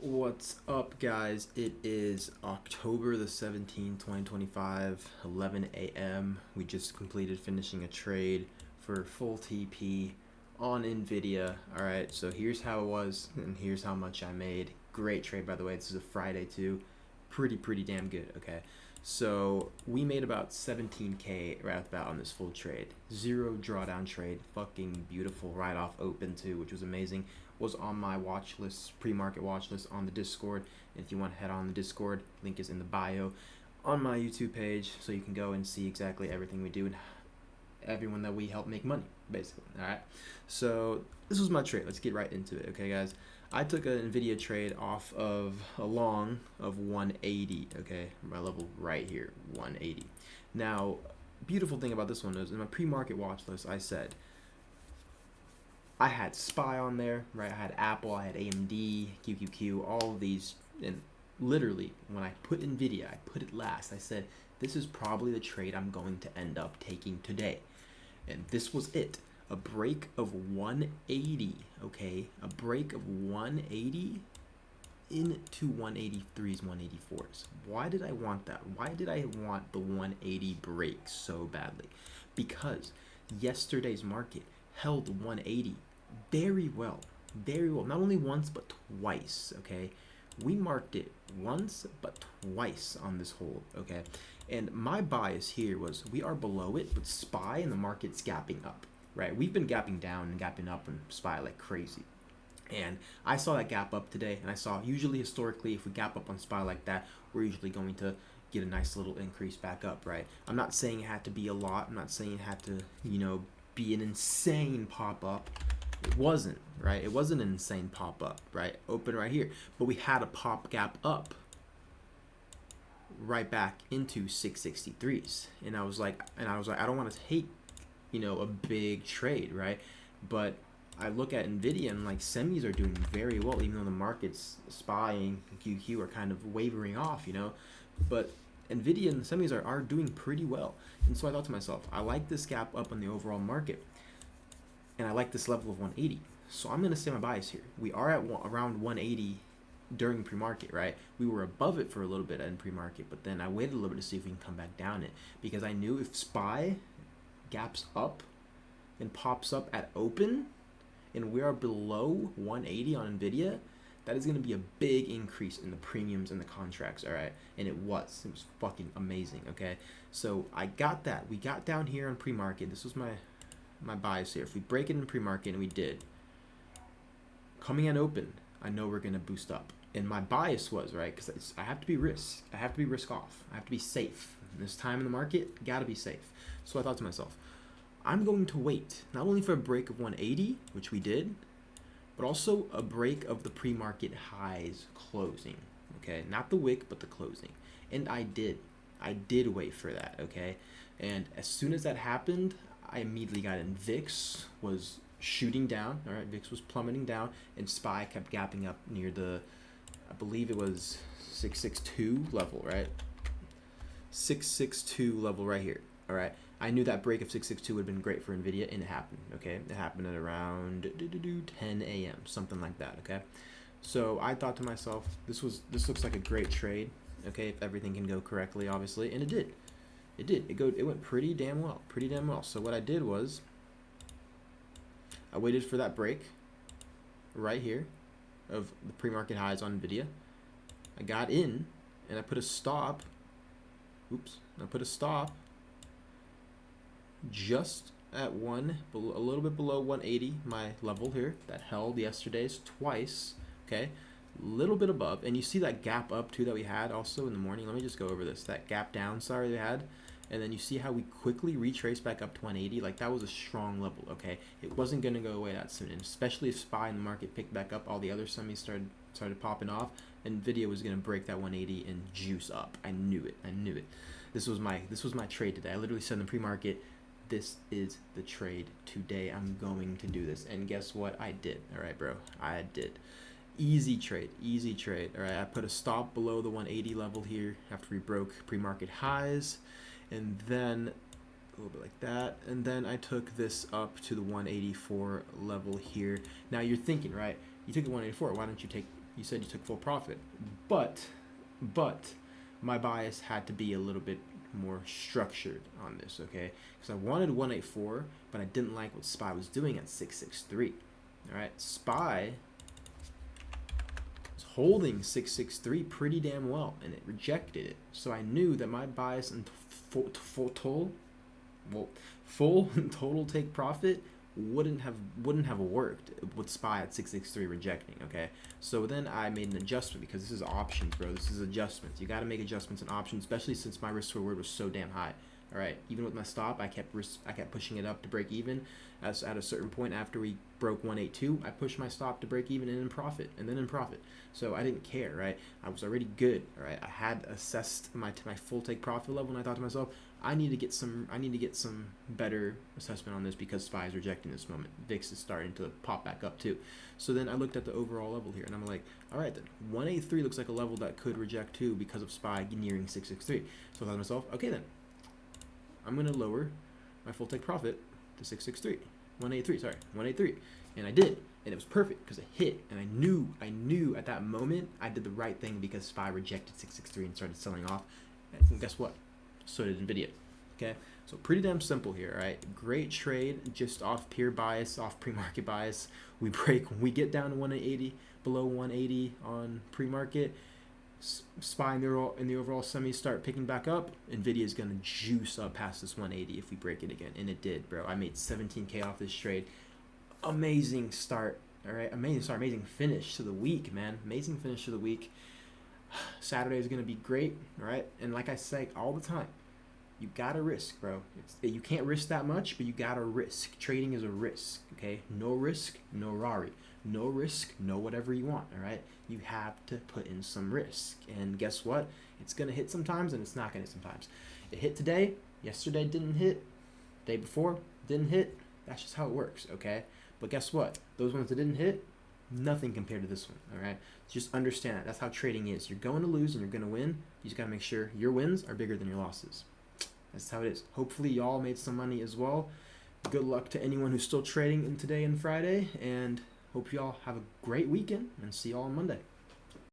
What's up, guys? It is October the 17th, 2025, 11 a.m. We just completed finishing a trade for full TP on NVIDIA. All right, so here's how it was, and here's how much I made. Great trade, by the way. This is a Friday, too. Pretty damn good, okay? So we made about 17K right off the bat on this full trade. Zero drawdown trade. Fucking beautiful. Right off open, too, which was amazing. Was on my watch list, pre-market watch list on the Discord. If you want to head on the Discord, link is in the bio on my YouTube page, so you can go and see exactly everything we do and everyone that we help make money, basically. All right. So this was my trade. Let's get right into it, okay, guys. I took an NVIDIA trade off of a long of 180. Okay, my level right here, 180. Now, beautiful thing about this one is in my pre-market watch list, I said I had SPY on there, right? I had Apple, I had AMD, QQQ, all of these. And literally, when I put NVIDIA, I put it last. I said, this is probably the trade I'm going to end up taking today. And this was it. A break of 180, okay? A break of 180 into 183s, 184s. Why did I want that? Why did I want the 180 break so badly? Because yesterday's market held 180 very well. Very well. Not only once, but twice, okay? We marked it once, but twice on this hold, okay? And my bias here was we are below it, but SPY and the market's gapping up, right? We've been gapping down and gapping up and SPY like crazy. And I saw that gap up today, and I saw usually historically if we gap up on SPY like that, we're usually going to get a nice little increase back up, right? I'm not saying it had to be a lot. I'm not saying it had to, be an insane pop up. It wasn't, right? It wasn't an insane pop up, right? Open right here. But we had a pop gap up right back into 663s. And I was like, I don't want to take, a big trade, right? But I look at NVIDIA and like semis are doing very well, even though the markets, SPY and QQ are kind of wavering off, But NVIDIA and the semis are doing pretty well. And so I thought to myself, I like this gap up on the overall market. And I like this level of 180. So I'm going to say my bias here. We are at around 180 during pre-market, right? We were above it for a little bit in pre-market, but then I waited a little bit to see if we can come back down it. Because I knew if SPY gaps up and pops up at open, and we are below 180 on NVIDIA, that is going to be a big increase in the premiums and the contracts, all right? And it was fucking amazing, okay? So I got that. We got down here on pre-market. This was my bias here. If we break it in pre-market, and we did, coming in open, I know we're going to boost up. And my bias was, right, because I have to be risk. I have to be risk off. I have to be safe. This time in the market, got to be safe. So I thought to myself, I'm going to wait, not only for a break of 180, which we did, but also a break of the pre-market highs closing, okay? Not the wick, but the closing. And I did. I did wait for that, okay? And as soon as that happened, I immediately got in. VIX was shooting down, all right? VIX was plummeting down, and SPY kept gapping up near the, I believe it was 662 level, right? 662 level right here, all right? I knew that break of 662 would have been great for NVIDIA, and it happened, okay? It happened at around 10 a.m., something like that, okay? So I thought to myself, this looks like a great trade, okay, if everything can go correctly, obviously, and it did. It did. It went pretty damn well. So what I did was I waited for that break right here of the pre-market highs on NVIDIA. I got in, and I put a stop. I put a stop just at a little bit below 180, my level here that held yesterday's twice, okay? Little bit above, and you see that gap up too that we had also in the morning. Let me just go over this. That gap down, we had, and then you see how we quickly retraced back up to 180. Like that was a strong level, okay? It wasn't gonna go away that soon, and especially if SPY in the market picked back up, all the other semis started popping off. NVIDIA was gonna break that 180 and juice up. I knew it. This was my trade today. I literally said in the pre-market, this is the trade today. I'm going to do this, and guess what? I did. All right, bro. I did. Easy trade. All right, I put a stop below the 180 level here after we broke pre-market highs, and then a little bit like that, and then I took this up to the 184 level here. Now you're thinking, right? You took the 184. Why don't you take You said you took full profit, but my bias had to be a little bit more structured on this, okay? Because I wanted 184, but I didn't like what SPY was doing at 663. All right, SPY was holding 663 pretty damn well, and it rejected it. So I knew that my bias and full total take profit wouldn't have worked with SPY at 663 rejecting. Okay, so then I made an adjustment, because this is options, bro. This is adjustments. You got to make adjustments in options, especially since my risk reward was so damn high. All right, even with my stop, I kept pushing it up to break even. As at a certain point after we broke 182, I pushed my stop to break even and in profit, and then in profit. So I didn't care, right? I was already good. All right, I had assessed my full take profit level, and I thought to myself, I need to get some better assessment on this, because SPY is rejecting this moment. VIX is starting to pop back up too. So then I looked at the overall level here, and I'm like, all right, then 183 looks like a level that could reject too, because of SPY nearing 663. So I thought to myself, okay, then I'm gonna lower my full take profit to 183, and I did, and it was perfect because it hit, and I knew at that moment I did the right thing, because SPY rejected 663 and started selling off, and guess what? So did Nvidia. Okay, so pretty damn simple here. All right, great trade, just off peer bias, off pre-market bias. We get down to 180, below 180 on pre-market. SPY in the overall semis start picking back up. Nvidia is gonna juice up past this 180 if we break it again, and it did, bro. I made 17K off this trade. Amazing start. All right, amazing finish to the week, man. Amazing finish to the week. Saturday is gonna be great. All right, and like I say all the time, you gotta risk, bro. You can't risk that much, but you gotta risk. Trading is a risk, okay? No risk, no RARI. No risk, no whatever you want, all right? You have to put in some risk. And guess what? It's gonna hit sometimes, and it's not gonna hit sometimes. It hit today, yesterday didn't hit, day before didn't hit. That's just how it works, okay? But guess what? Those ones that didn't hit, nothing compared to this one, all right? Just understand that. That's how trading is. You're going to lose and you're going to win. You just got to make sure your wins are bigger than your losses. That's how it is. Hopefully y'all made some money as well. Good luck to anyone who's still trading in today and Friday, and hope y'all have a great weekend, and see y'all on Monday.